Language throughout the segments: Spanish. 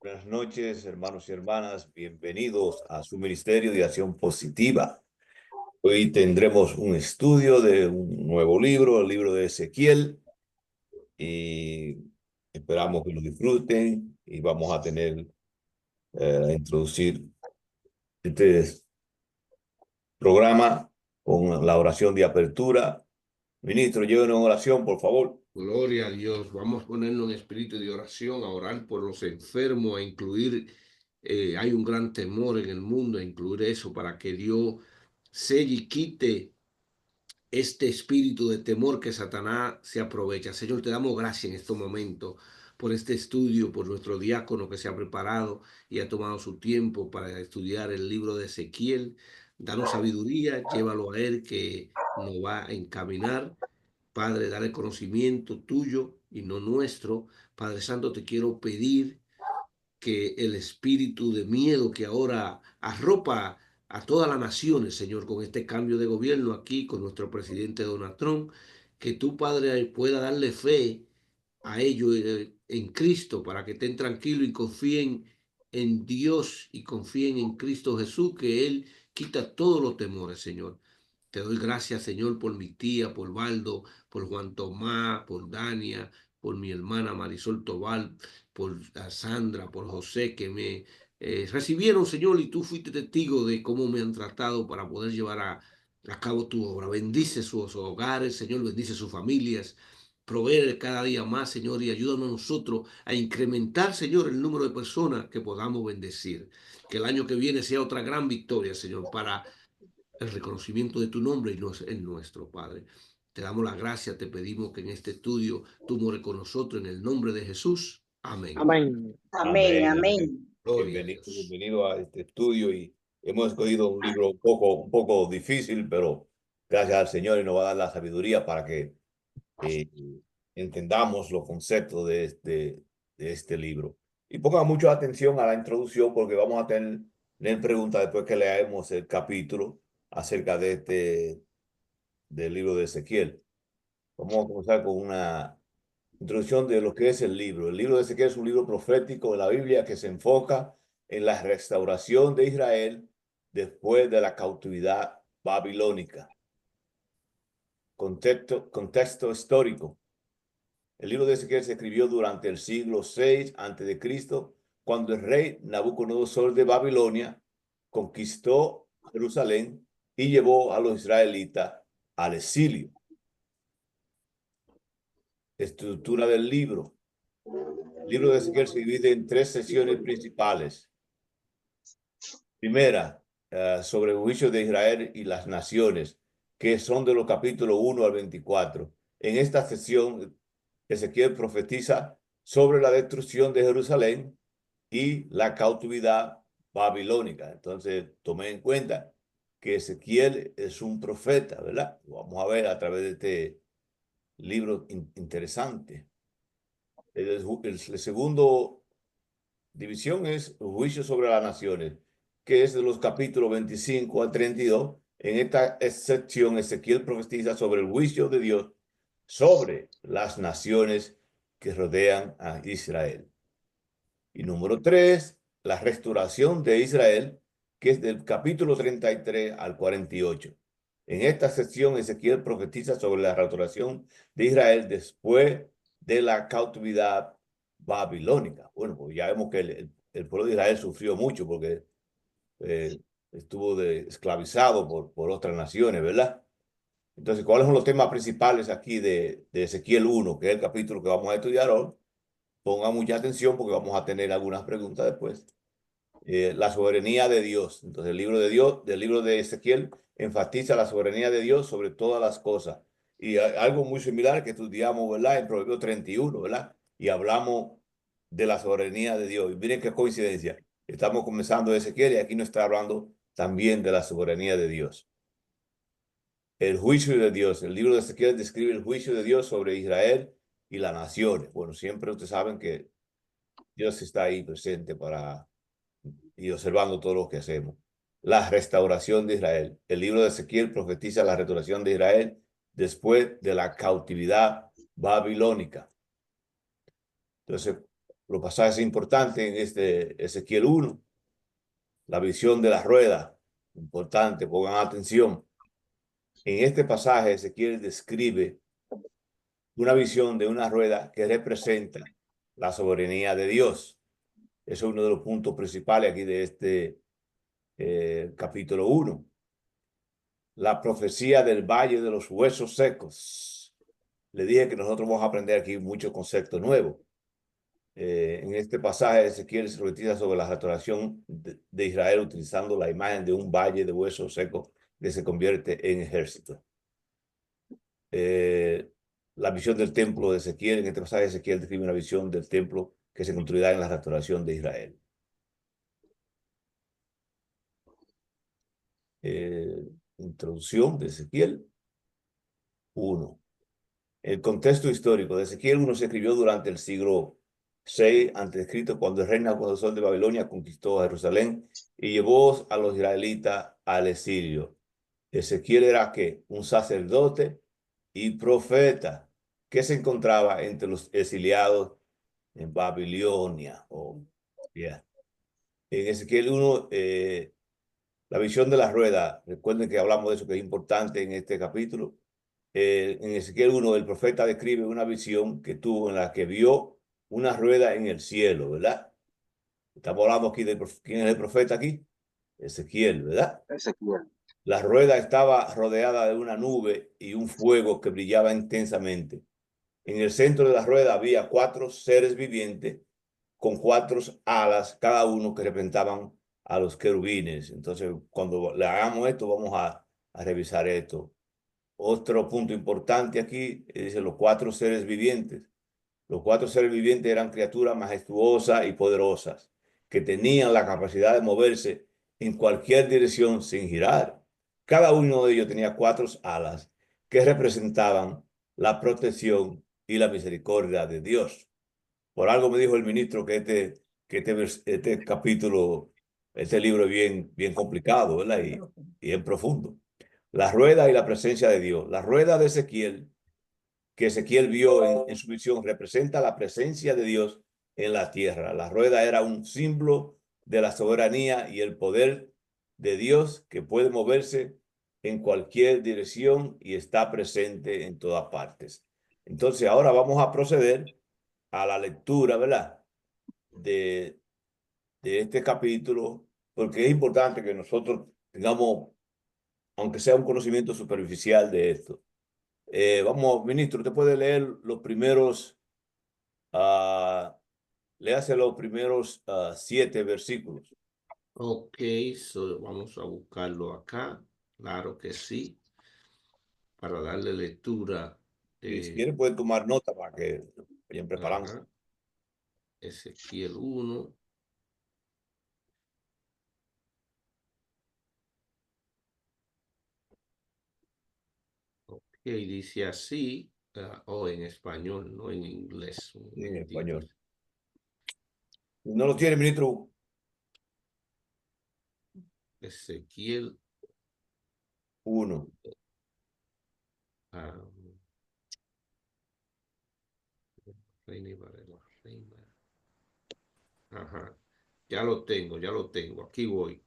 Buenas noches, hermanos y hermanas. Bienvenidos a su Ministerio de Acción Positiva. Hoy tendremos un estudio de un nuevo libro, el libro de Ezequiel, y esperamos que lo disfruten y vamos a a introducir este programa con la oración de apertura. Ministro, llévenos en oración, por favor. Gloria a Dios. Vamos a ponernos en espíritu de oración, a orar por los enfermos, a incluir, hay un gran temor en el mundo, a incluir eso para que Dios selle y quite este espíritu de temor que Satanás se aprovecha. Señor, te damos gracias en estos momentos por este estudio, por nuestro diácono que se ha preparado y ha tomado su tiempo para estudiar el libro de Ezequiel. Danos sabiduría, llévalo a él que nos va a encaminar. Padre, dale conocimiento tuyo y no nuestro. Padre Santo, te quiero pedir que el espíritu de miedo que ahora arropa a todas las naciones, Señor, con este cambio de gobierno aquí, con nuestro presidente Donald Trump, que tu Padre pueda darle fe a ellos en Cristo para que estén tranquilos y confíen en Dios y confíen en Cristo Jesús, que Él quita todos los temores, Señor. Te doy gracias, Señor, por mi tía, por Valdo, por Juan Tomás, por Dania, por mi hermana Marisol Tobal, por Sandra, por José, que me recibieron, Señor, y tú fuiste testigo de cómo me han tratado para poder llevar a cabo tu obra. Bendice sus hogares, Señor, bendice sus familias. Proveer cada día más, Señor, y ayúdanos a nosotros a incrementar, Señor, el número de personas que podamos bendecir. Que el año que viene sea otra gran victoria, Señor, para el reconocimiento de tu nombre y no es el nuestro, Padre. Te damos las gracias, te pedimos que en este estudio tú mores con nosotros en el nombre de Jesús. Amén. Amén. Amén, Amén, amén. amén. Gloria a Bienvenido, Dios. bienvenido a este estudio y hemos escogido un libro un poco difícil, pero gracias al Señor y nos va a dar la sabiduría para que eh, entendamos los conceptos de este libro. Y pongan mucha atención a la introducción porque vamos a tener preguntas después que leamos el capítulo acerca del libro de Ezequiel. Vamos a comenzar con una introducción de lo que es el libro. El libro de Ezequiel es un libro profético de la Biblia que se enfoca en la restauración de Israel después de la cautividad babilónica. Contexto histórico. El libro de Ezequiel se escribió durante el siglo VI a.C., cuando el rey Nabucodonosor de Babilonia conquistó Jerusalén y llevó a los israelitas al exilio. Estructura del libro. El libro de Ezequiel se divide en tres secciones principales. Primera, sobre el juicio de Israel y las naciones, que son de los capítulos 1 al 24. En esta sección, Ezequiel profetiza sobre la destrucción de Jerusalén y la cautividad babilónica. Entonces, tome en cuenta que Ezequiel es un profeta, ¿verdad? Vamos a ver a través de este libro interesante. El segundo división es juicio sobre las naciones, que es de los capítulos 25 al 32. En esta sección, Ezequiel profetiza sobre el juicio de Dios sobre las naciones que rodean a Israel. Y número 3, la restauración de Israel, que es del capítulo 33 al 48. En esta sección, Ezequiel profetiza sobre la restauración de Israel después de la cautividad babilónica. Bueno, pues ya vemos que el pueblo de Israel sufrió mucho porque eh, estuvo esclavizado por otras naciones, ¿verdad? Entonces, ¿cuáles son los temas principales aquí de Ezequiel 1, que es el capítulo que vamos a estudiar hoy? Ponga mucha atención porque vamos a tener algunas preguntas después. La soberanía de Dios. Entonces, el libro de Dios, del libro de Ezequiel, enfatiza la soberanía de Dios sobre todas las cosas. Y algo muy similar que estudiamos, ¿verdad? En Proverbios 31, ¿verdad? Y hablamos de la soberanía de Dios. Y miren qué coincidencia. Estamos comenzando de Ezequiel y aquí nos está hablando también de la soberanía de Dios. El juicio de Dios. El libro de Ezequiel describe el juicio de Dios sobre Israel y las naciones. Bueno, siempre ustedes saben que Dios está ahí presente y observando todo lo que hacemos. La restauración de Israel. El libro de Ezequiel profetiza la restauración de Israel después de la cautividad babilónica. Entonces, Los pasajes importantes en este Ezequiel 1, la visión de la rueda, importante, pongan atención. En este pasaje Ezequiel describe una visión de una rueda que representa la soberanía de Dios. Eso es uno de los puntos principales aquí de este capítulo 1. La profecía del valle de los huesos secos. Le dije que nosotros vamos a aprender aquí muchos conceptos nuevos. En este pasaje Ezequiel se profetiza sobre la restauración de Israel utilizando la imagen de un valle de huesos secos que se convierte en ejército. La visión del templo de Ezequiel, en este pasaje Ezequiel describe una visión del templo que se construirá en la restauración de Israel. Introducción de Ezequiel 1. El contexto histórico de Ezequiel 1 se escribió durante el siglo VI a.C., cuando el rey Nabucodonosor de Babilonia conquistó a Jerusalén y llevó a los israelitas al exilio. Ezequiel era ¿qué? Un sacerdote y profeta que se encontraba entre los exiliados en Babilonia. Yeah. En Ezequiel 1, la visión de la rueda, recuerden que hablamos de eso que es importante en este capítulo. En Ezequiel 1, el profeta describe una visión que tuvo en la que vio una rueda en el cielo, ¿verdad? Estamos hablando aquí de quién es el profeta aquí, Ezequiel, ¿verdad? Ezequiel. La rueda estaba rodeada de una nube y un fuego que brillaba intensamente. En el centro de la rueda había 4 seres vivientes con 4 alas, cada uno que representaban a los querubines. Entonces, cuando le hagamos esto, vamos a revisar esto. Otro punto importante aquí, dice los 4 seres vivientes. Los 4 seres vivientes eran criaturas majestuosas y poderosas, que tenían la capacidad de moverse en cualquier dirección sin girar. Cada uno de ellos tenía 4 alas que representaban la protección y la misericordia de Dios. Por algo me dijo el ministro que este capítulo, este libro es bien complicado, ¿verdad? Y bien profundo. La rueda y la presencia de Dios. La rueda de Ezequiel, que Ezequiel vio en su visión, representa la presencia de Dios en la tierra. La rueda era un símbolo de la soberanía y el poder de Dios que puede moverse en cualquier dirección y está presente en todas partes. Entonces, ahora vamos a proceder a la lectura, ¿verdad? De, de este capítulo, porque es importante que nosotros tengamos, aunque sea un conocimiento superficial de esto. Vamos, ministro, usted puede leer los primeros, léase los primeros 7 versículos. Ok, vamos a buscarlo acá. Claro que sí. Para darle lectura. Y si quieren pueden tomar nota para que vayan preparándose. Ajá. Ezequiel 1. Ok, dice así. En español, no en inglés. Un En momentito. español. ¿No lo tiene, ministro? Ezequiel 1. ah, Reina y Varela, Reina. Ajá. Ya lo tengo, ya lo tengo. Aquí voy.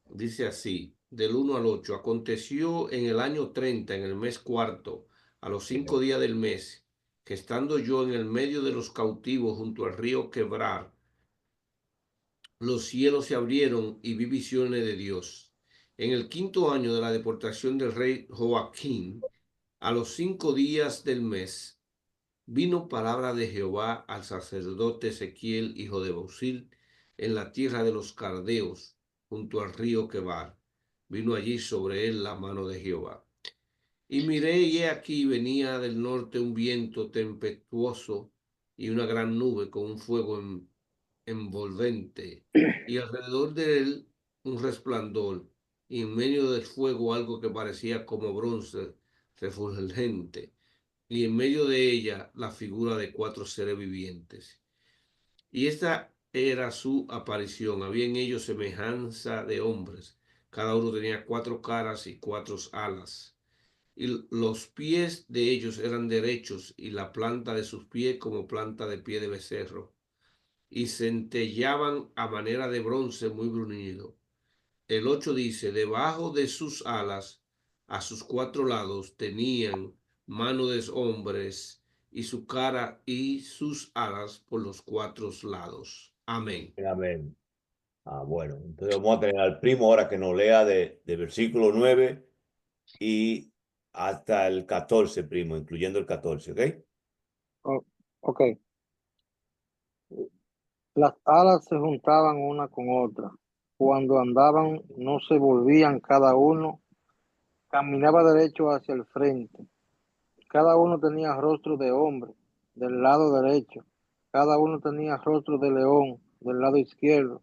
Dice así, del 1 al 8. Aconteció en el año 30, en el mes cuarto, a los 5 días del mes, que estando yo en el medio de los cautivos junto al río Quebrar, los cielos se abrieron y vi visiones de Dios. En el quinto año de la deportación del rey Joaquín, a los 5 días del mes, vino palabra de Jehová al sacerdote Ezequiel, hijo de Bausil, en la tierra de los Caldeos, junto al río Quebar. Vino allí sobre él la mano de Jehová. Y miré, y he aquí venía del norte un viento tempestuoso y una gran nube con un fuego envolvente, y alrededor de él un resplandor, y en medio del fuego algo que parecía como bronce refulgente, y en medio de ella la figura de 4 seres vivientes. Y esta era su aparición. Había en ellos semejanza de hombres. Cada uno tenía 4 caras y 4 alas. Y los pies de ellos eran derechos, y la planta de sus pies como planta de pie de becerro. y centellaban a manera de bronce muy bruñido. El 8 dice, debajo de sus alas, a sus 4 lados, tenían mano de hombres y su cara y sus alas por los 4 lados. Amén. Amén. Ah, bueno, entonces vamos a tener al primo ahora que nos lea de versículo 9 y hasta el 14, primo, incluyendo el 14, ¿ok? O- ok. Las alas se juntaban una con otra. Cuando andaban, no se volvían cada uno, caminaba derecho hacia el frente. Cada uno tenía rostro de hombre del lado derecho. Cada uno tenía rostro de león del lado izquierdo.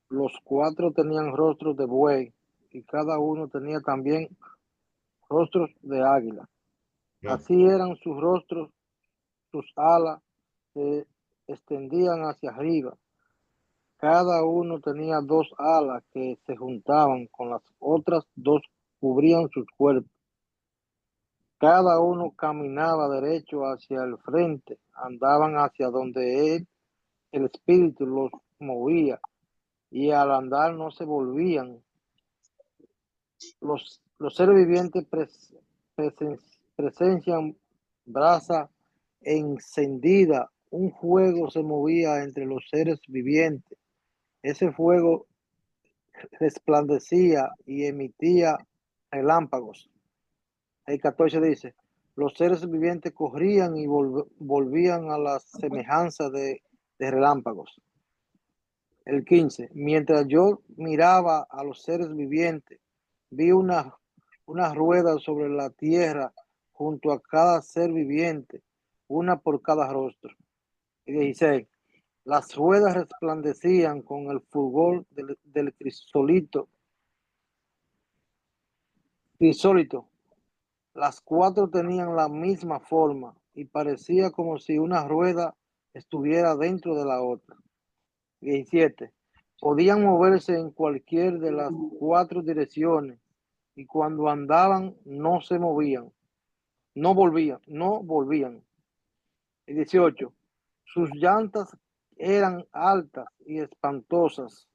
Los 4 tenían rostros de buey y cada uno tenía también rostros de águila. No. Así eran sus rostros, sus alas se extendían hacia arriba. Cada uno tenía 2 alas que se juntaban con las otras 2, cubrían sus cuerpos. Cada uno caminaba derecho hacia el frente, andaban hacia donde el espíritu los movía, y al andar no se volvían. Los seres vivientes presencian brasa encendida. Un fuego se movía entre los seres vivientes. Ese fuego resplandecía y emitía relámpagos. El 14 dice, los seres vivientes corrían y volvían a la semejanza de relámpagos. El 15, mientras yo miraba a los seres vivientes, vi una rueda sobre la tierra junto a cada ser viviente, una por cada rostro. Y 16, las ruedas resplandecían con el fulgor del crisólito. Las 4 tenían la misma forma y parecía como si una rueda estuviera dentro de la otra. 17. Podían moverse en cualquier de las 4 direcciones y cuando andaban no se movían, no volvían. 18. Sus llantas eran altas y espantosas,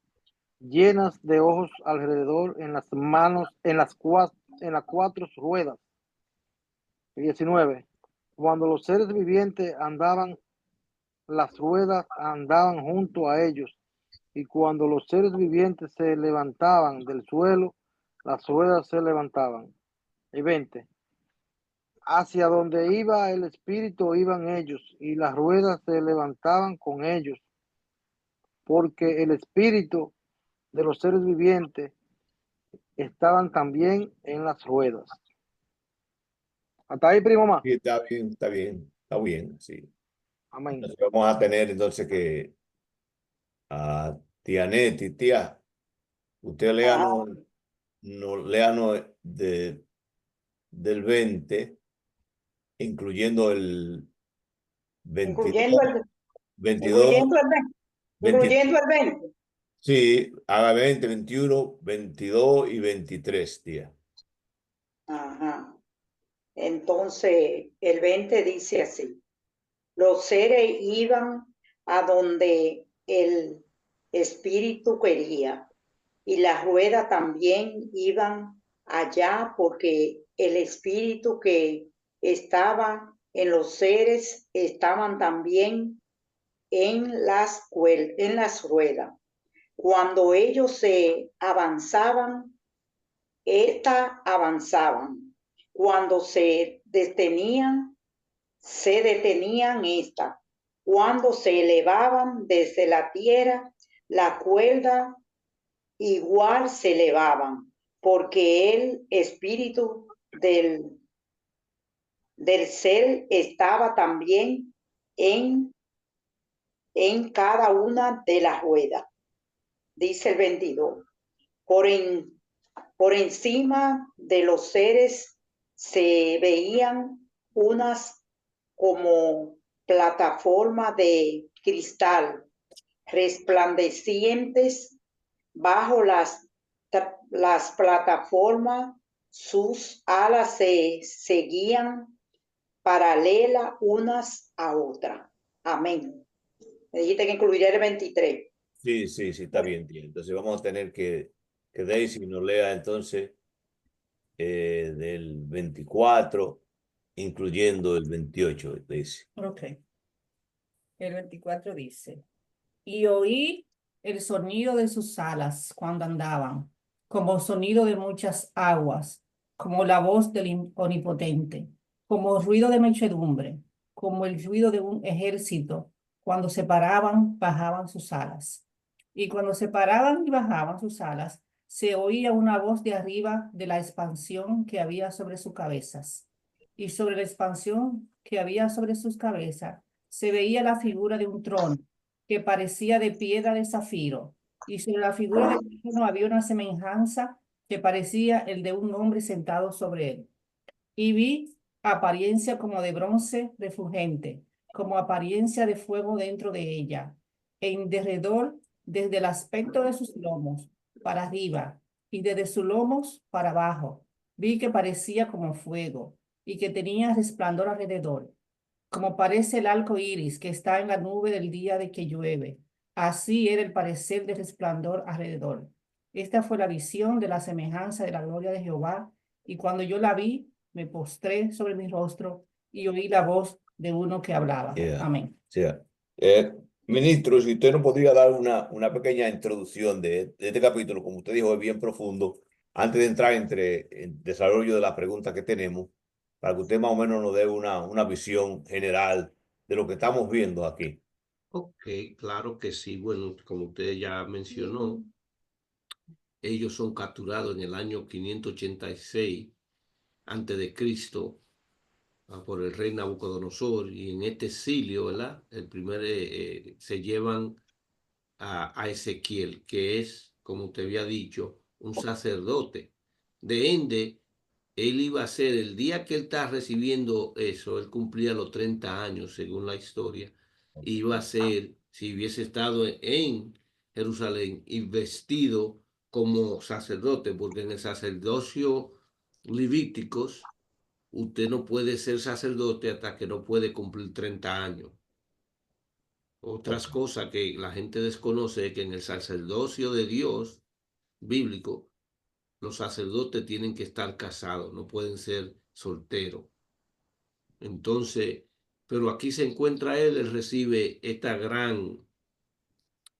llenas de ojos alrededor en las manos, en las 4 ruedas. 19. Cuando los seres vivientes andaban, las ruedas andaban junto a ellos, y cuando los seres vivientes se levantaban del suelo, las ruedas se levantaban. Y 20. Hacia donde iba el espíritu iban ellos, y las ruedas se levantaban con ellos, porque el espíritu de los seres vivientes estaban también en las ruedas. Hasta ahí, primo más. Sí, está bien, está bien, está bien, sí. Amén. Entonces vamos a tener entonces que a tía Neti, tía, usted léanos, no, léanos del 20, incluyendo el 22, incluyendo el, 22, incluyendo el 20, 20, incluyendo el 20. sí, haga 20, 21, 22 y 23, tía. Ajá. Entonces, el 20 dice así: los seres iban a donde el espíritu quería, y las ruedas también iban allá, porque el espíritu que estaba en los seres estaban también en las ruedas. Cuando ellos se avanzaban, estas avanzaban. Cuando se detenían estas. Cuando se elevaban desde la tierra, la cuerda igual se elevaban, porque el espíritu del ser estaba también en cada una de las ruedas. Dice el 22. Por encima de los seres se veían unas como plataforma de cristal resplandecientes. Bajo las plataformas sus alas se seguían paralela unas a otras. Amén. Me dijiste que incluiría el 23. Sí, sí, sí, está bien, tía. Entonces vamos a tener que Daisy nos lea entonces del 24, incluyendo el 28, Daisy. Ok. El 24 dice, y oí el sonido de sus alas cuando andaban, como sonido de muchas aguas, como la voz del Omnipotente, como ruido de muchedumbre, como el ruido de un ejército. Cuando se paraban, bajaban sus alas. Y cuando se paraban y bajaban sus alas, se oía una voz de arriba de la expansión que había sobre sus cabezas. Y sobre la expansión que había sobre sus cabezas, se veía la figura de un trono que parecía de piedra de zafiro, y sobre la figura del trono había una semejanza que parecía el de un hombre sentado sobre él. Y vi apariencia como de bronce refulgente, como apariencia de fuego dentro de ella, en derredor, desde el aspecto de sus lomos para arriba, y desde sus lomos para abajo, vi que parecía como fuego, y que tenía resplandor alrededor como parece el arco iris que está en la nube del día de que llueve. Así era el parecer de resplandor alrededor. Esta fue la visión de la semejanza de la gloria de Jehová, y cuando yo la vi, me postré sobre mi rostro y oí la voz de uno que hablaba. Yeah. Amén. Sí. Ministro, si usted nos podría dar una pequeña introducción de este capítulo, como usted dijo, es bien profundo, antes de entrar entre el desarrollo de la pregunta que tenemos, para que usted más o menos nos dé una visión general de lo que estamos viendo aquí. Ok, claro que sí. Bueno, como usted ya mencionó, ellos son capturados en el año 586 antes de Cristo por el rey Nabucodonosor, y en este exilio, ¿verdad? Se llevan a Ezequiel, que es, como usted había dicho, un sacerdote. De ende, él iba a ser, el día que él está recibiendo eso, él cumplía los 30 años, según la historia, iba a ser, si hubiese estado en Jerusalén y vestido como sacerdote, porque en el sacerdocio levíticos, usted no puede ser sacerdote hasta que no puede cumplir 30 años. Otras cosas que la gente desconoce es que en el sacerdocio de Dios bíblico, los sacerdotes tienen que estar casados, no pueden ser solteros. Entonces, pero aquí se encuentra él recibe esta gran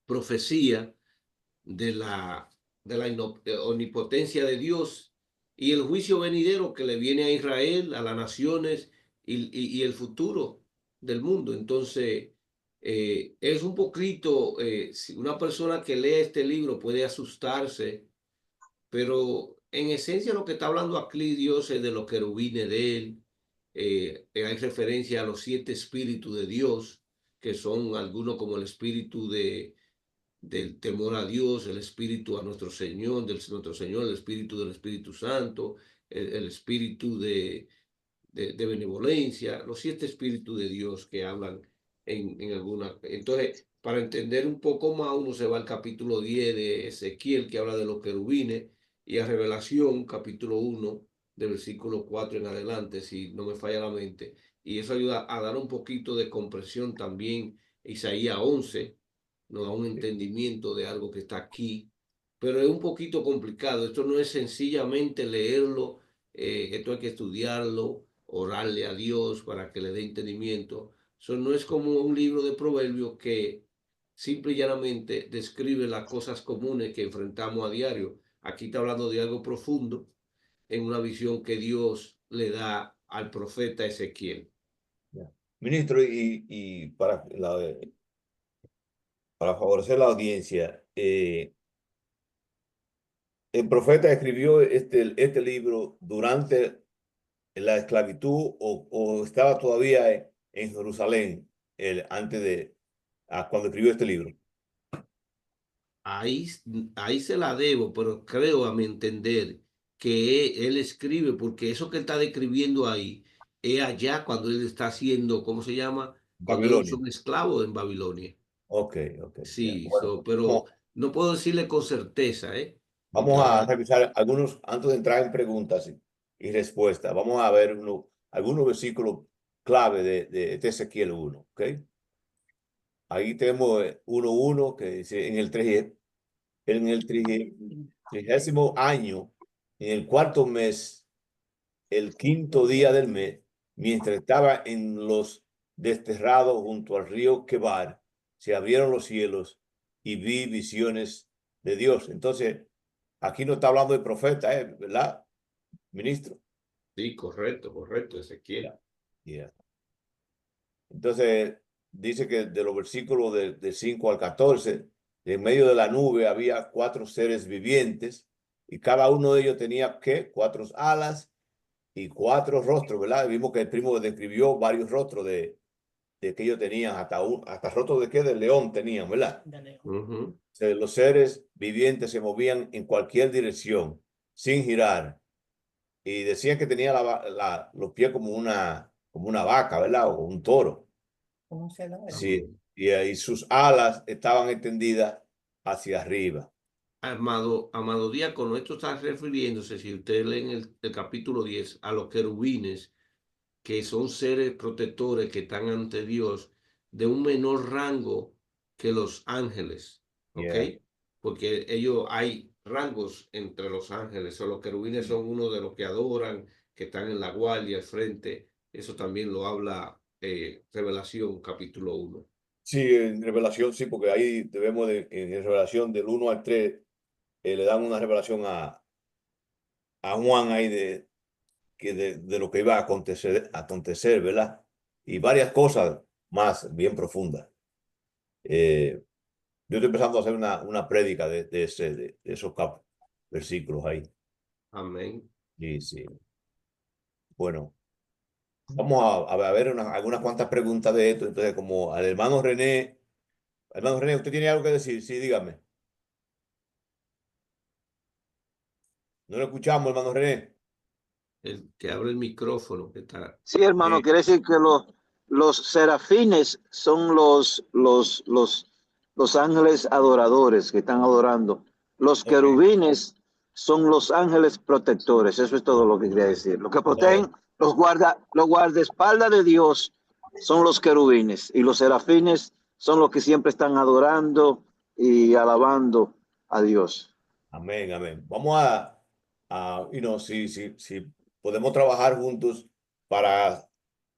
profecía de la omnipotencia de Dios y el juicio venidero que le viene a Israel, a las naciones y el futuro del mundo. Entonces, es un poquito, si una persona que lee este libro puede asustarse, pero en esencia lo que está hablando aquí Dios es de los querubines de él. Hay referencia a los 7 espíritus de Dios, que son algunos como el espíritu del temor a Dios, el espíritu a nuestro Señor, el espíritu del Espíritu Santo, el espíritu de benevolencia, los 7 espíritus de Dios que hablan en alguna. Entonces, para entender un poco más, uno se va al capítulo 10 de Ezequiel, que habla de los querubines, y a Revelación, capítulo 1, de versículo 4 en adelante, si no me falla la mente. Y eso ayuda a dar un poquito de comprensión también. Isaías 11 nos da un entendimiento de algo que está aquí, pero es un poquito complicado. Esto no es sencillamente leerlo, esto hay que estudiarlo, orarle a Dios para que le dé entendimiento. Eso no es como un libro de proverbios que simple y llanamente describe las cosas comunes que enfrentamos a diario. Aquí está hablando de algo profundo en una visión que Dios le da al profeta Ezequiel. Ministro, y para favorecer la audiencia, el profeta escribió este libro durante la esclavitud o estaba todavía en Jerusalén cuando escribió este libro. Ahí, ahí se la debo, pero creo a mi entender que él escribe, porque eso que él está describiendo ahí es allá cuando él está haciendo, ¿cómo se llama? Cuando ellos Babilonia. son esclavos en Babilonia. Ok, ok. Ya. Sí, Bueno, pero vamos, no puedo decirle con certeza, porque vamos a ahora revisar algunos, antes de entrar en preguntas y respuestas, vamos a ver algunos versículos clave de Ezequiel 1, ¿ok? ahí tenemos 1:1 que dice en el 30º año, en el 4.º mes, el 5.º día del mes, mientras estaba en los desterrados junto al río Quebar, se abrieron los cielos y vi visiones de Dios. Entonces, aquí no está hablando de profeta, ¿verdad, ministro? Sí, correcto, correcto, Ezequiel. Yeah. Entonces, dice que de los versículos de 5 al 14, en medio de la nube había 4 seres vivientes y cada uno de ellos tenía, ¿qué? 4 alas y 4 rostros, ¿verdad? Vimos que el primo describió varios rostros de que ellos tenían, hasta rostros de qué, de león tenían, ¿verdad? Los seres vivientes se movían en cualquier dirección, sin girar. Y decían que tenía los pies como una vaca, ¿verdad? O un toro. ¿Cómo se da? Sí, y ahí sus alas estaban extendidas hacia arriba. Amado diácono, esto está refiriéndose, si usted lee en el capítulo 10, a los querubines, que son seres protectores que están ante Dios de un menor rango que los ángeles, ¿ok? Yeah. Porque ellos hay rangos entre los ángeles, o los querubines son uno de los que adoran, que están en la guardia al frente. Eso también lo habla Revelación capítulo 1. Sí, en Revelación, sí, porque ahí debemos en Revelación del 1 al 3, le dan una revelación a Juan ahí de lo que iba a acontecer, ¿verdad? Y varias cosas más bien profundas. Yo estoy empezando a hacer una prédica de esos versículos ahí. Amén. Sí, sí. Bueno, vamos a ver algunas cuantas preguntas de esto. Entonces, como al hermano René, ¿usted tiene algo que decir? Sí, dígame. No lo escuchamos, hermano René. El que abre el micrófono, que está. Sí, hermano, quiere decir que los serafines son los ángeles adoradores que están adorando. Los Ok. querubines son los ángeles protectores. Eso es todo lo que quería decir. Lo que protegen, los guardaespaldas de Dios son los querubines y los serafines son los que siempre están adorando y alabando a Dios. Amén, amén. Vamos si podemos trabajar juntos para,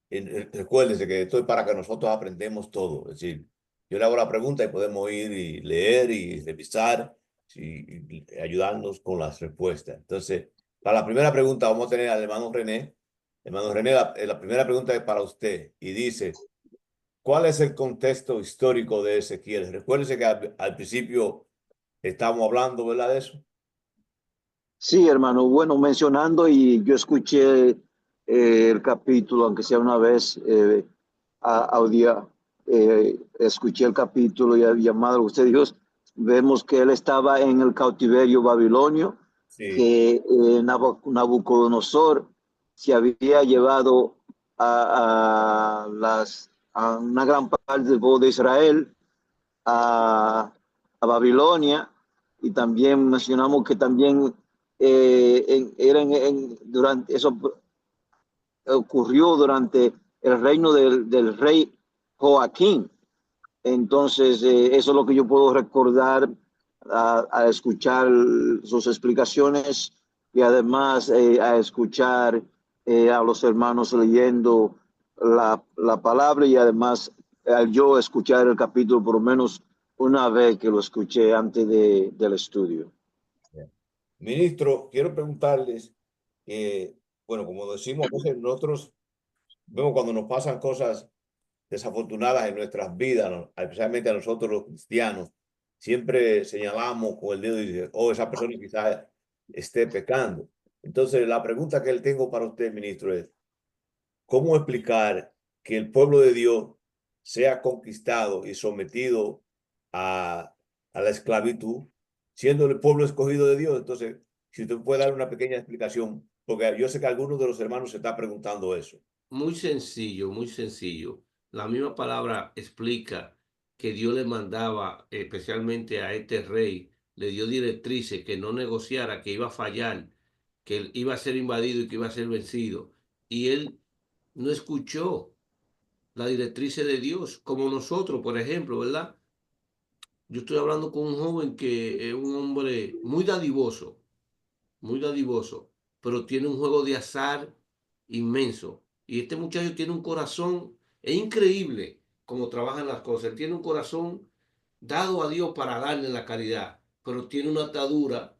recuérdense que esto es para que nosotros aprendemos todo. Es decir, yo le hago la pregunta y podemos ir y leer y revisar y ayudarnos con las respuestas. Entonces, para la primera pregunta vamos a tener al hermano René. Hermano René, la primera pregunta es para usted y dice, ¿cuál es el contexto histórico de Ezequiel? Recuérdese que al principio estábamos hablando, ¿verdad? De eso. Sí, hermano, bueno, mencionando y yo escuché el capítulo, aunque sea una vez, escuché el capítulo y llamado usted Dios, vemos que él estaba en el cautiverio babilonio, Sí, que Nabucodonosor se había llevado a una gran parte del pueblo de Israel, a Babilonia, y también mencionamos que también durante eso ocurrió durante el reino del rey Joaquín. Entonces, eso es lo que yo puedo recordar a escuchar sus explicaciones y además a escuchar a los hermanos leyendo la palabra y además al yo escuchar el capítulo por lo menos una vez que lo escuché antes del estudio. ministro, quiero preguntarles, bueno, como decimos, a veces nosotros vemos cuando nos pasan cosas desafortunadas en nuestras vidas, especialmente a nosotros los cristianos, siempre señalamos con el dedo y dice, oh, esa persona quizás esté pecando. Entonces, la pregunta que tengo para usted, ministro, es, ¿cómo explicar que el pueblo de Dios sea conquistado y sometido a la esclavitud, siendo el pueblo escogido de Dios? Entonces, si usted puede dar una pequeña explicación, porque yo sé que algunos de los hermanos se están preguntando eso. Muy sencillo, muy sencillo. La misma palabra explica que Dios le mandaba, especialmente a este rey, le dio directrices que no negociara, que iba a fallar, que él iba a ser invadido y que iba a ser vencido. Y él no escuchó. las directrices de Dios, como nosotros, por ejemplo, ¿verdad? Yo estoy hablando con un joven que es un hombre muy dadivoso, pero tiene un juego de azar inmenso. Y este muchacho tiene un corazón, es increíble cómo trabajan las cosas. Él tiene un corazón dado a Dios para darle la caridad, pero tiene una atadura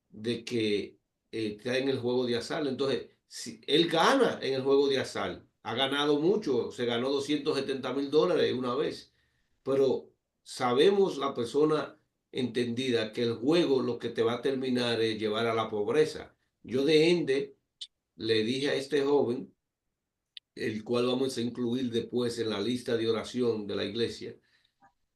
de que está en el juego de azar. Entonces, si él gana en el juego de azar, ha ganado mucho, se ganó $270,000 una vez, pero sabemos la persona entendida que el juego lo que te va a terminar es llevar a la pobreza. Yo de ende le dije a este joven, el cual vamos a incluir después en la lista de oración de la iglesia,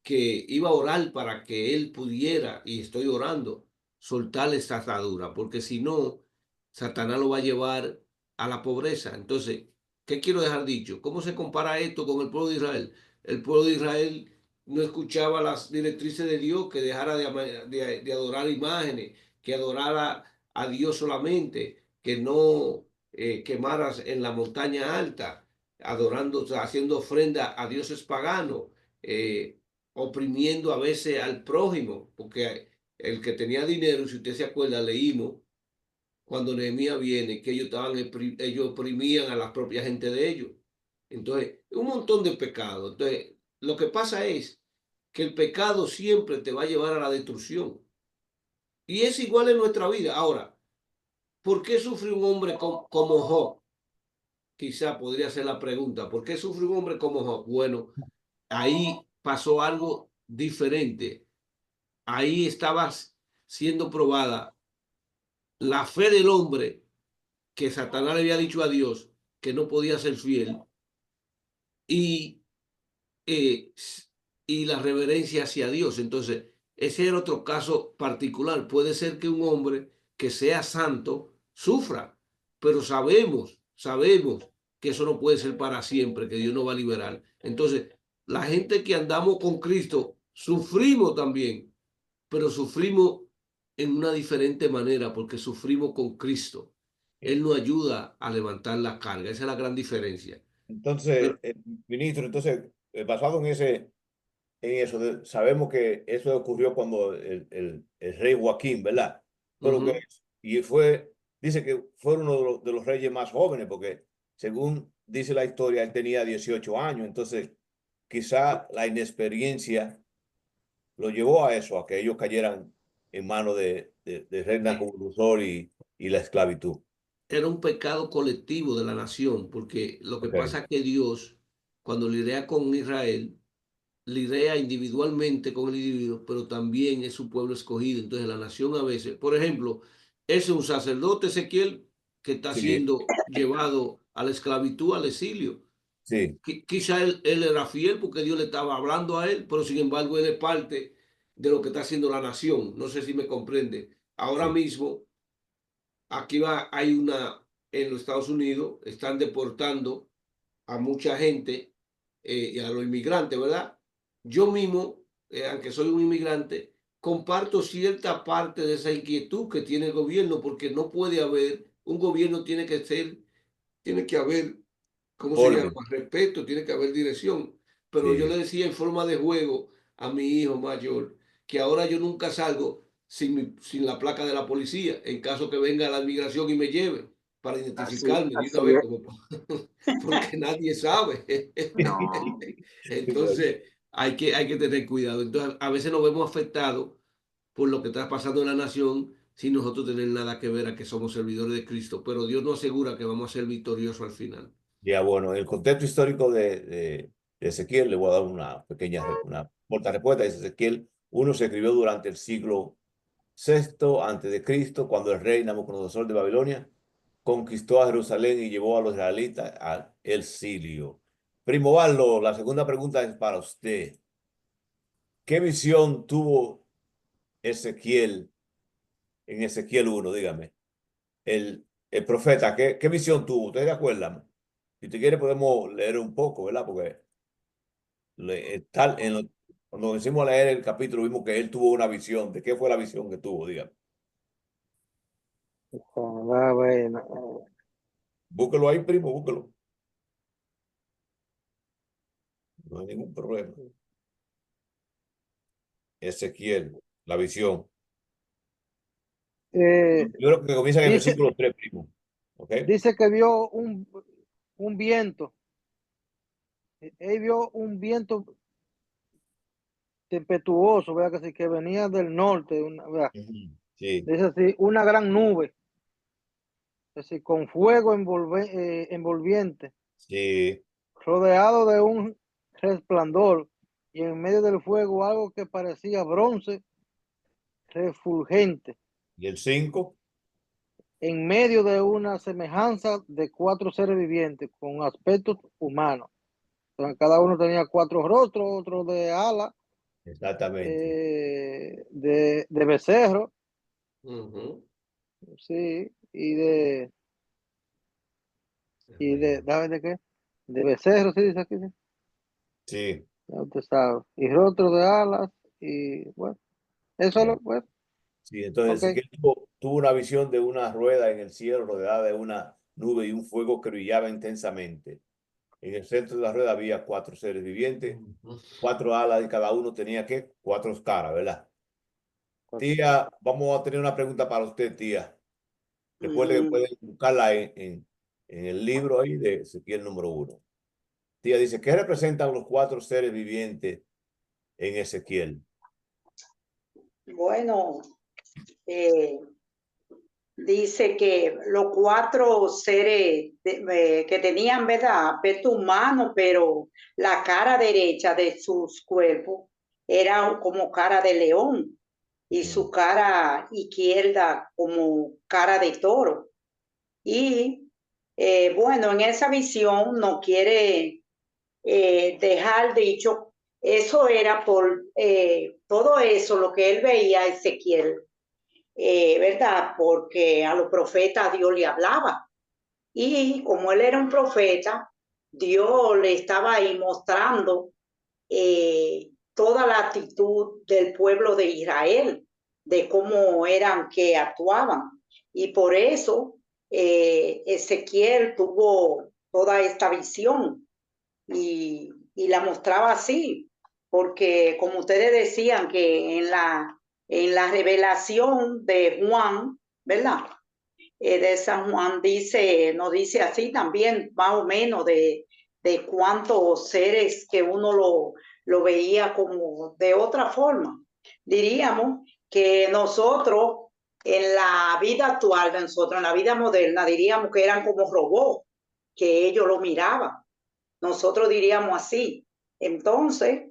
que iba a orar para que él pudiera, y estoy orando, soltar esta atadura, porque si no, Satanás lo va a llevar a la pobreza. Entonces, ¿qué quiero dejar dicho? ¿Cómo se compara esto con el pueblo de Israel? El pueblo de Israel no escuchaba las directrices de Dios, que dejara de adorar imágenes, que adorara a Dios solamente, que no quemaras en la montaña alta, adorando, haciendo ofrenda a dioses paganos. Oprimiendo a veces al prójimo, porque el que tenía dinero, si usted se acuerda, leímos cuando Nehemías viene que ellos oprimían a la propia gente de ellos. Entonces, un montón de pecados. Entonces, lo que pasa es que el pecado siempre te va a llevar a la destrucción. Y es igual en nuestra vida. Ahora, ¿por qué sufre un hombre como Job? Quizá podría ser la pregunta. ¿Por qué sufre un hombre como Job? Bueno, ahí pasó algo diferente. Ahí estaba siendo probada la fe del hombre, que Satanás le había dicho a Dios que no podía ser fiel, y, eh, y la reverencia hacia Dios. Entonces, ese era otro caso particular. Puede ser que un hombre que sea santo sufra, pero sabemos que eso no puede ser para siempre, que Dios no va a liberar. Entonces, la gente que andamos con Cristo sufrimos también, pero sufrimos en una diferente manera porque sufrimos con Cristo. Él nos ayuda a levantar la carga. Esa es la gran diferencia. Entonces, Pero, ministro, entonces, basado en eso, sabemos que eso ocurrió cuando el rey Joaquín, ¿verdad? Pero que, y fue, dice que fue uno de los reyes más jóvenes, porque según dice la historia, él tenía 18 años, entonces quizá la inexperiencia lo llevó a eso, a que ellos cayeran en manos de rey Nabucodonosor y la esclavitud. era un pecado colectivo de la nación, porque lo que Okay. pasa es que Dios, cuando lidia con Israel, lidia individualmente con el individuo, pero también es su pueblo escogido. Entonces la nación a veces, por ejemplo, es un sacerdote Ezequiel que está Sí, siendo llevado a la esclavitud, al exilio. sí, Quizá él era fiel porque Dios le estaba hablando a él, pero sin embargo él es parte de lo que está haciendo la nación. No sé si me comprende. Ahora sí, mismo, hay en los Estados Unidos, están deportando a mucha gente y a los inmigrantes, ¿verdad? Yo mismo, aunque soy un inmigrante, comparto cierta parte de esa inquietud que tiene el gobierno, porque no puede haber, un gobierno tiene que haber, ¿cómo se llama? orden, Respeto, tiene que haber dirección. Pero yo le sí. decía en forma de juego a mi hijo mayor que ahora yo nunca salgo sin la placa de la policía, en caso que venga la migración y me lleve, para identificarme de Así una vez, es. como, porque nadie sabe. No. Sí, pues. Entonces, hay que tener cuidado. Entonces, a veces nos vemos afectados por lo que está pasando en la nación sin nosotros tener nada que ver a que somos servidores de Cristo. Pero Dios nos asegura que vamos a ser victoriosos al final. Ya, bueno, el contexto histórico de Ezequiel, le voy a dar una pequeña, una corta respuesta. Dice Ezequiel 1 se escribió durante el siglo VI antes de Cristo, cuando el rey Nabucodonosor de Babilonia conquistó a Jerusalén y llevó a los israelitas al exilio. Primo Valdo, la segunda pregunta es para usted. ¿Qué visión tuvo Ezequiel en Ezequiel 1? Dígame. El profeta, ¿qué visión tuvo? ¿Ustedes se acuerdan? Si te quiere podemos leer un poco, ¿verdad? Porque cuando decimos leer el capítulo vimos que él tuvo una visión. ¿De qué fue la visión que tuvo? Dígame. Bueno, Búsquelo ahí, primo, búsquelo. No hay ningún problema. Ezequiel, la visión. Eh, Yo creo que comienza en el dice, versículo 3, primo. ¿Ok? dice que vio un viento. Él vio un viento tempestuoso, vea que sí, que venía del norte, vea, Sí, dice así, una gran nube, es decir, con fuego envolviente, sí. rodeado de un resplandor, y en medio del fuego algo que parecía bronce refulgente, ¿Y el 5? en medio de una semejanza de 4 seres vivientes con aspectos humanos. Entonces, cada uno tenía 4 rostros, otro de ala, Exactamente. de becerro, Ujú. sí, ¿sabes de qué? De becerro, sí, dice aquí, sí. Sí. Ya usted sabe. Y rostro de alas, y bueno, eso es Ya. lo, bueno, Sí, entonces ok. Ezequiel tuvo una visión de una rueda en el cielo rodeada de una nube y un fuego que brillaba intensamente. En el centro de la rueda había 4 seres vivientes, Ujú. 4 alas y cada uno tenía, ¿qué? 4 caras, ¿verdad? Tía, vamos a tener una pregunta para usted, tía. Recuerde que Ujú. pueden buscarla en el libro ahí de Ezequiel número 1. Tía dice, ¿qué representan los 4 seres vivientes en Ezequiel? Bueno, eh, dice que los 4 seres que tenían, ¿verdad? Aspecto humano, pero la cara derecha de sus cuerpos era como cara de león y su cara izquierda como cara de toro. Y bueno, en esa visión no quiere dejar dicho, eso era por todo eso, lo que él veía Ezequiel, ¿verdad? Porque a los profetas Dios le hablaba. Y como él era un profeta, Dios le estaba ahí mostrando toda la actitud del pueblo de Israel, de cómo eran que actuaban. Y por eso Ezequiel tuvo toda esta visión y la mostraba así, porque como ustedes decían que en la revelación de Juan, ¿verdad? De San Juan dice, nos dice así también, más o menos, de cuántos seres que uno lo veía como de otra forma. Diríamos que nosotros, en la vida actual de nosotros, en la vida moderna, diríamos que eran como robots, que ellos lo miraban. Nosotros diríamos así. Entonces,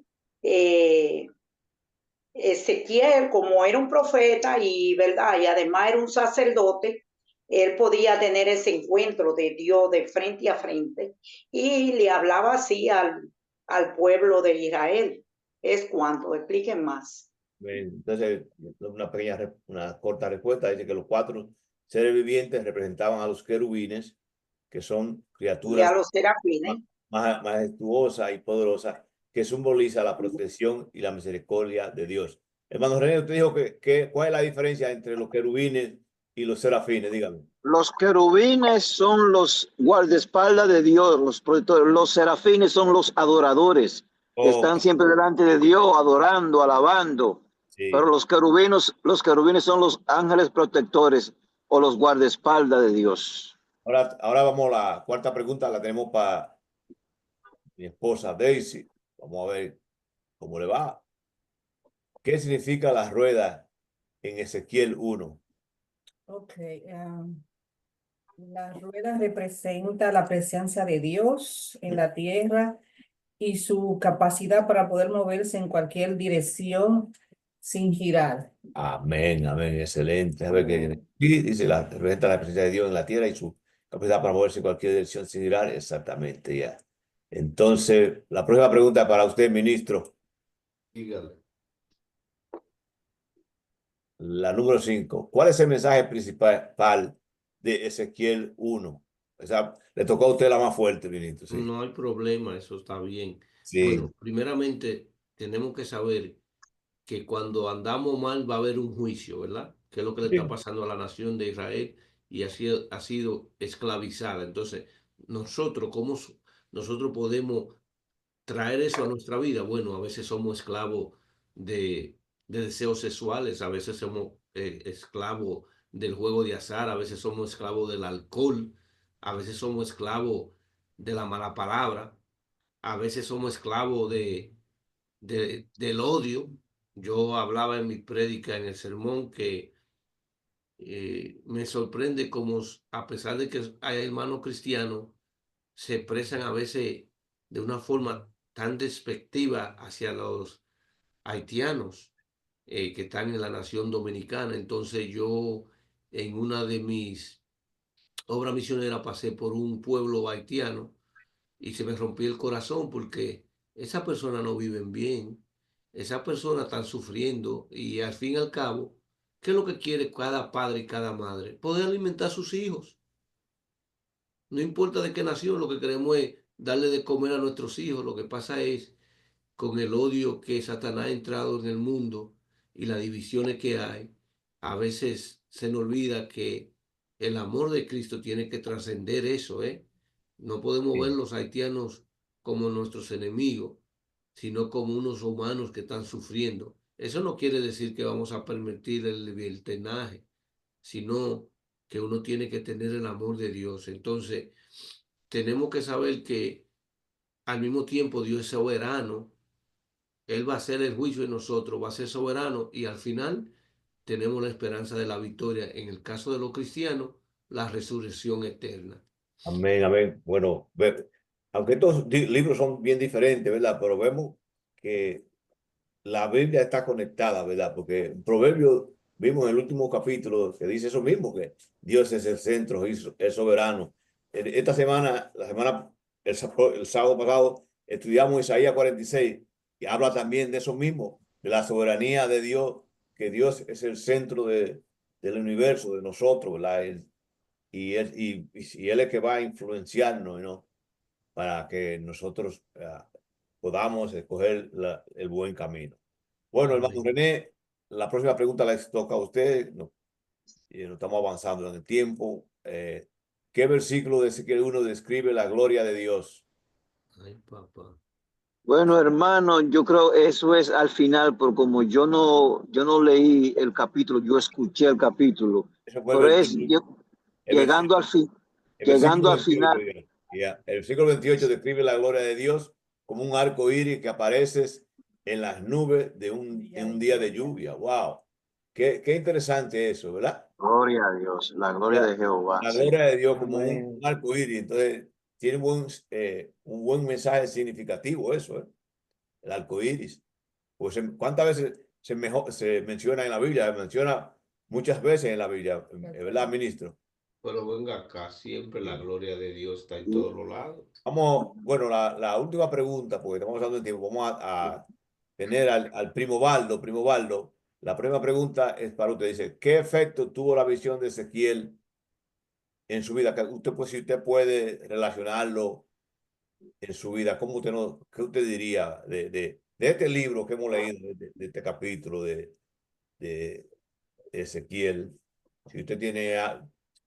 Ezequiel, como era un profeta y, ¿verdad? Y además era un sacerdote, él podía tener ese encuentro de Dios de frente a frente y le hablaba así al pueblo de Israel. Es cuanto, expliquen más. Entonces, una corta respuesta dice que los 4 seres vivientes representaban a los querubines, que son Y a criaturas los serafines. majestuosas y poderosas, que simboliza la protección y la misericordia de Dios. Hermano René, usted dijo ¿cuál es la diferencia entre los querubines y los serafines? Dígame. Los querubines son los guardaespaldas de Dios, los protectores. Los serafines son los adoradores que Ok, están siempre delante de Dios, adorando, alabando. Pero sí. los querubines son los ángeles protectores o los guardaespaldas de Dios. Ahora vamos a la cuarta pregunta, la tenemos para mi esposa Daisy. Vamos a ver cómo le va. ¿Qué significa la rueda en Ezequiel 1? Ok, la rueda representa la presencia de Dios en la tierra y su capacidad para poder moverse en cualquier dirección sin girar. Amén, amén, excelente. A ver qué sí, dice representa la presencia de Dios en la tierra y su capacidad para moverse en cualquier dirección sin girar. Exactamente, ya. Entonces, la próxima pregunta para usted, ministro, Dígale. la número 5. ¿Cuál es el mensaje principal de Ezequiel 1? O sea, le tocó a usted la más fuerte, ministro, sí. No hay problema, eso está bien. Sí, Bueno, primeramente tenemos que saber que cuando andamos mal va a haber un juicio, ¿verdad? Que es lo que le está sí, pasando a la nación de Israel y ha sido esclavizada. Entonces, nosotros, ¿cómo nosotros podemos traer eso a nuestra vida. Bueno, a veces somos esclavos de deseos sexuales, a veces somos esclavos del juego de azar, a veces somos esclavos del alcohol, a veces somos esclavos de la mala palabra, a veces somos esclavos del odio. Yo hablaba en mi prédica, en el sermón, que me sorprende cómo, a pesar de que hay hermanos cristianos, se expresan a veces de una forma tan despectiva hacia los haitianos que están en la nación dominicana. Entonces yo en una de mis obras misioneras pasé por un pueblo haitiano y se me rompió el corazón porque esas personas no viven bien, esas personas están sufriendo y al fin y al cabo, ¿qué es lo que quiere cada padre y cada madre? Poder alimentar a sus hijos. No importa de qué nación, lo que queremos es darle de comer a nuestros hijos. Lo que pasa es, con el odio que Satanás ha entrado en el mundo y las divisiones que hay, a veces se nos olvida que el amor de Cristo tiene que trascender eso, ¿eh? No podemos ver Sí. los haitianos como nuestros enemigos, sino como unos humanos que están sufriendo. Eso no quiere decir que vamos a permitir el libertinaje, sino que uno tiene que tener el amor de Dios. Entonces, tenemos que saber que al mismo tiempo Dios es soberano. Él va a hacer el juicio de nosotros, va a ser soberano y al final tenemos la esperanza de la victoria. En el caso de los cristianos, la resurrección eterna. Amén, amén. Bueno, aunque estos libros son bien diferentes, ¿verdad? Pero vemos que la Biblia está conectada, ¿verdad? Porque en Proverbios vimos en el último capítulo que dice eso mismo, que Dios es el centro, es soberano. Esta semana, el sábado pasado, estudiamos Isaías 46 y habla también de eso mismo, de la soberanía de Dios, que Dios es el centro del universo, de nosotros, ¿verdad? Y él es que va a influenciarnos, ¿no? Para que nosotros podamos escoger el buen camino. Bueno, hermano Amén. René, la próxima pregunta les toca a usted. No, no estamos avanzando en el tiempo. ¿Qué versículo de Ezequiel 1 describe la gloria de Dios? Ay, papá. Bueno, hermano, yo creo eso es al final, porque como yo no leí el capítulo, yo escuché el capítulo, Ese fue pero es el llegando versículo, al fin, el llegando versículo al 28. final. El versículo 28 describe la gloria de Dios como un arco iris que aparece en las nubes en un día de lluvia. ¡Wow! Qué interesante eso, ¿verdad? Gloria a Dios, la gloria La, de Jehová, la sí. gloria de Dios como un Amén. arco iris. Entonces, tiene un buen mensaje significativo eso, ¿eh? El arco iris. Pues, ¿cuántas veces se menciona en la Biblia? Se menciona muchas veces en la Biblia, ¿verdad, ministro? Pero venga acá, siempre la Sí. gloria de Dios está en todos los lados. Vamos, bueno, la última pregunta, porque estamos hablando de tiempo, vamos a tener al primo Baldo. Primo Baldo, la primera pregunta es para usted. Dice, ¿qué efecto tuvo la visión de Ezequiel en su vida? Si usted puede relacionarlo en su vida, ¿cómo usted qué usted diría de este libro que hemos leído, de este capítulo de Ezequiel? Si usted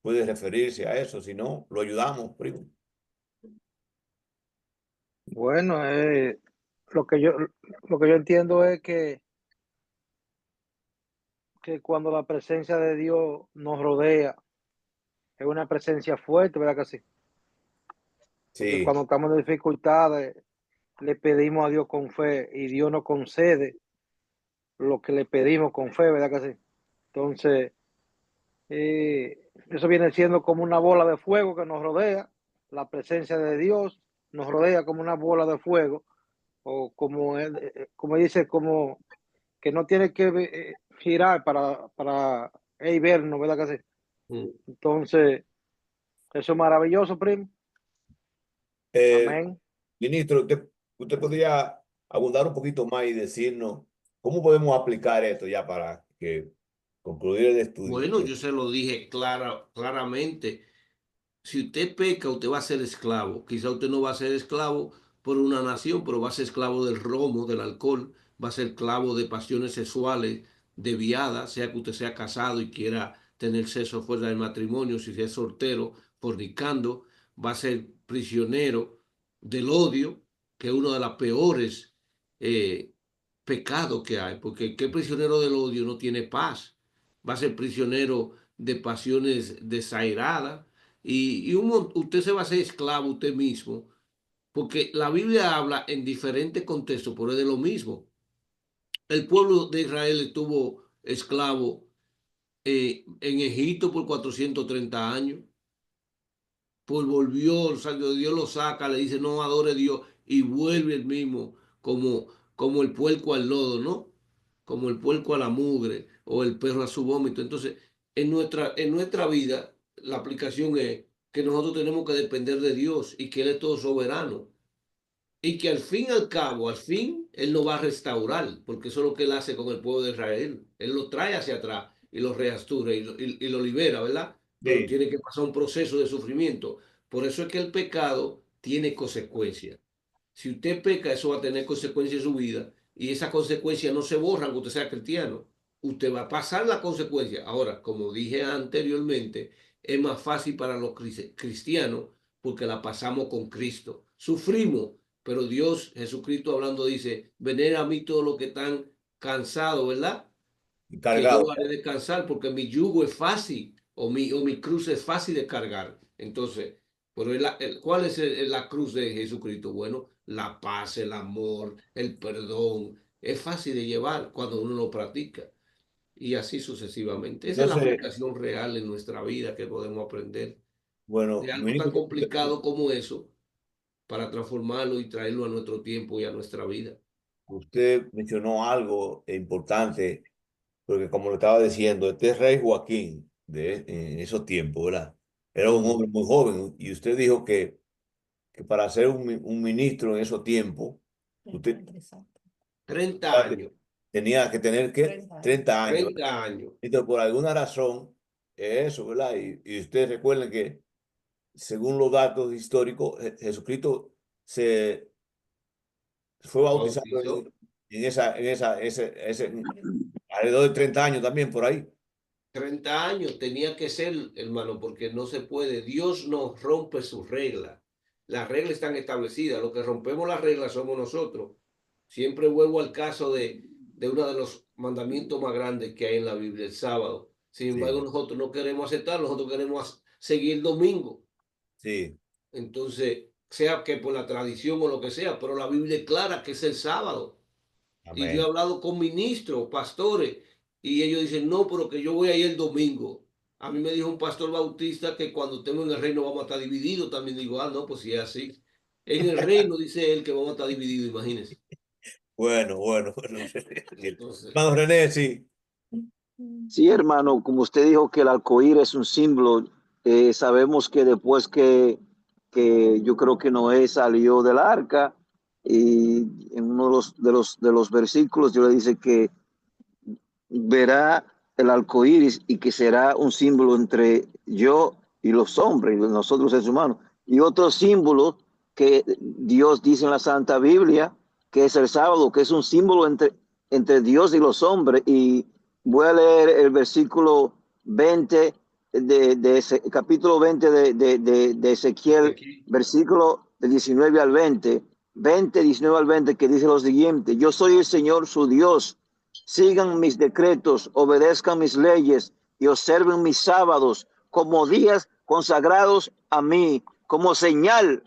puede referirse a eso, si no, lo ayudamos, primo. Bueno, lo que yo entiendo es que cuando la presencia de Dios nos rodea, es una presencia fuerte, ¿verdad que sí? Porque Sí, cuando estamos en dificultades, le pedimos a Dios con fe y Dios nos concede lo que le pedimos con fe, ¿verdad que sí? Entonces, eso viene siendo como una bola de fuego que nos rodea, la presencia de Dios nos rodea como una bola de fuego, o como dice, como que no tiene que girar para vernos, ¿verdad que sí? Mm. Entonces, eso es maravilloso, primo. eh, Amén. ministro, usted podría abundar un poquito más y decirnos cómo podemos aplicar esto ya para concluir el estudio. Bueno, yo se lo dije claramente. Si usted peca, usted va a ser esclavo. Quizá usted no va a ser esclavo por una nación, pero va a ser esclavo del romo, del alcohol, va a ser esclavo de pasiones sexuales desviadas, sea que usted sea casado y quiera tener sexo fuera del matrimonio, si es soltero, fornicando, va a ser prisionero del odio, que es uno de los peores pecados que hay, porque ¿qué prisionero del odio no tiene paz? Va a ser prisionero de pasiones desairadas usted se va a hacer esclavo usted mismo, porque la Biblia habla en diferentes contextos, pero es de lo mismo. El pueblo de Israel estuvo esclavo en Egipto por 430 años. Pues volvió, o sea, Dios lo saca, le dice, no adore a Dios, y vuelve el mismo, como el puerco al lodo, ¿no? Como el puerco a la mugre, o el perro a su vómito. Entonces, en nuestra vida, la aplicación es que nosotros tenemos que depender de Dios y que Él es todo soberano. Y que al fin y al cabo, al fin, Él lo va a restaurar, porque eso es lo que Él hace con el pueblo de Israel. Él lo trae hacia atrás y lo reastura y lo libera, ¿verdad? Pero Sí, tiene que pasar un proceso de sufrimiento. Por eso es que el pecado tiene consecuencias. Si usted peca, eso va a tener consecuencias en su vida y esas consecuencias no se borran aunque usted sea cristiano. Usted va a pasar la consecuencia. Ahora, como dije anteriormente, es más fácil para los cristianos porque la pasamos con Cristo. Sufrimos, pero Dios, Jesucristo hablando, dice, venid a mí todos los que están cansados, ¿verdad? Que yo cargado. lo haré descansar porque mi yugo es fácil o mi cruz es fácil de cargar. Entonces, pero ¿cuál es la cruz de Jesucristo? Bueno, la paz, el amor, el perdón. Es fácil de llevar cuando uno lo practica y así sucesivamente. Esa es la Entonces, aplicación real en nuestra vida que podemos aprender bueno, de algo tan ministro, complicado como eso para transformarlo y traerlo a nuestro tiempo y a nuestra vida. usted mencionó algo importante, porque como lo estaba diciendo, este rey Joaquín en esos tiempos, ¿verdad? Era un hombre muy joven y usted dijo que para ser un ministro en esos tiempos, usted 30 años, tenía que tener, ¿qué? 30 años. 30 años. 30 años. Entonces, por alguna razón, eso, ¿verdad? Y ustedes recuerden que, según los datos históricos, Jesucristo se fue bautizado Bautizó. alrededor de 30 años también, por ahí. 30 años tenía que ser, hermano, porque no se puede. Dios no rompe sus reglas. Las reglas están establecidas. Lo que rompemos las reglas somos nosotros. Siempre vuelvo al caso de uno de los mandamientos más grandes que hay en la Biblia, el sábado. Sin embargo, Sí, nosotros no queremos aceptarlo, nosotros queremos seguir el domingo. sí, Entonces, sea que por la tradición o lo que sea, pero la Biblia es clara que es el sábado. Y yo he amén. hablado con ministros, pastores, y ellos dicen, no, pero que yo voy a ir el domingo. A mí me dijo un pastor bautista que cuando estemos en el reino vamos a estar divididos. También digo, no, pues si es así. En el reino dice él que vamos a estar divididos, imagínense. Bueno, bueno, bueno. Entonces, Hermano René, sí, Sí, hermano, como usted dijo que el arcoíris es un símbolo, sabemos que después que yo creo que Noé salió del arca y en uno de los versículos Dios le dice que verá el arco iris y que será un símbolo entre yo y los hombres, nosotros seres humanos. Y otro símbolo que Dios dice en la Santa Biblia, que es el sábado, que es un símbolo entre Dios y los hombres. Y voy a leer el versículo 20 capítulo 20 de Ezequiel, aquí, versículo de 19 al 19 al 20, que dice lo siguiente: yo soy el Señor su Dios. Sigan mis decretos, obedezcan mis leyes y observen mis sábados como días consagrados a mí, como señal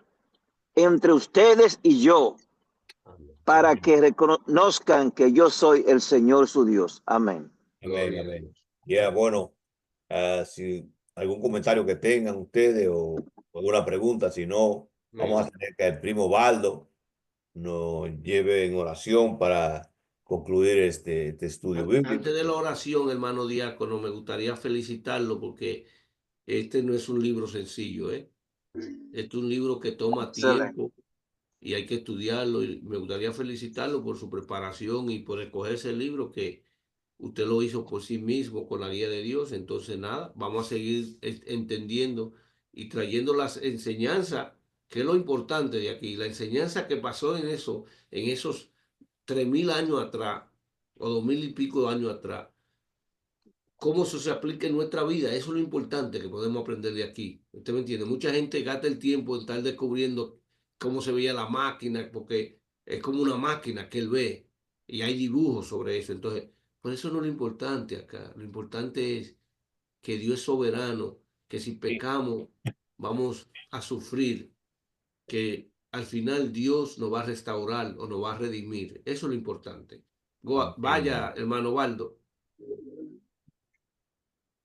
entre ustedes y yo, para amén, que reconozcan que yo soy el Señor su Dios. Amén. amén, gloria a amén. Dios. Ya, bueno, si algún comentario que tengan ustedes o alguna pregunta, si no, vamos Amén. a tener que el primo Baldo nos lleve en oración para concluir este estudio bíblico. Antes de la oración, hermano diácono, me gustaría felicitarlo porque este no es un libro sencillo, ¿eh? Este es un libro que toma Excelente. tiempo y hay que estudiarlo. Y me gustaría felicitarlo por su preparación y por escogerse el libro que usted lo hizo por sí mismo con la guía de Dios. Entonces, nada, vamos a seguir entendiendo y trayendo las enseñanzas, que es lo importante de aquí, la enseñanza que pasó en esos 3000 años atrás o 2000 y pico de años atrás. Cómo eso se aplica en nuestra vida, eso es lo importante que podemos aprender de aquí. Usted me entiende, mucha gente gasta el tiempo en estar descubriendo cómo se veía la máquina, porque es como una máquina que él ve y hay dibujos sobre eso. Entonces, por eso no es lo importante acá. Lo importante es que Dios es soberano, que si pecamos vamos a sufrir, que al final Dios nos va a restaurar o nos va a redimir. Eso es lo importante. Vaya, hermano Waldo.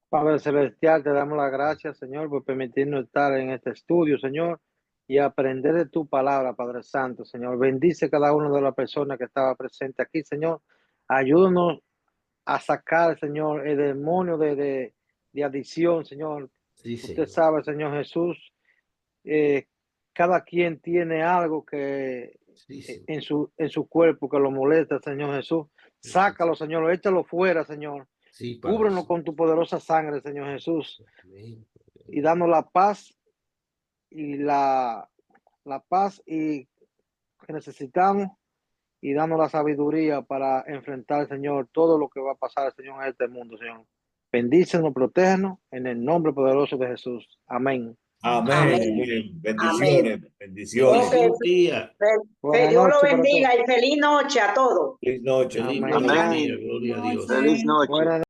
Padre Celestial, te damos las gracias, Señor, por permitirnos estar en este estudio, Señor, y aprender de tu palabra, Padre Santo, Señor. Bendice cada una de las personas que estaba presente aquí, Señor. Ayúdanos a sacar, Señor, el demonio de adicción, Señor. Sí, Usted Señor. sabe, Señor Jesús, cada quien tiene algo que Sí, Señor. en su cuerpo que lo molesta, Señor Jesús. Sácalo, Señor, échalo fuera, Señor. Sí, Padre. Cúbrenos con tu poderosa sangre, Señor Jesús, Amén. y danos la paz y la paz y que necesitamos, y danos la sabiduría para enfrentar, Señor, todo lo que va a pasar, Señor, en este mundo, Señor. Bendícenos, protégenos, en el nombre poderoso de Jesús. Amén. Amén. Amén. Amén. Bendiciones. Bendiciones, Bendiciones. tía. Buenas Que Dios lo noches para bendiga todos. y feliz noche a todos. Feliz noche. Feliz Amén. noche, Amén. tía. Gloria a Dios. Feliz noche. Buenas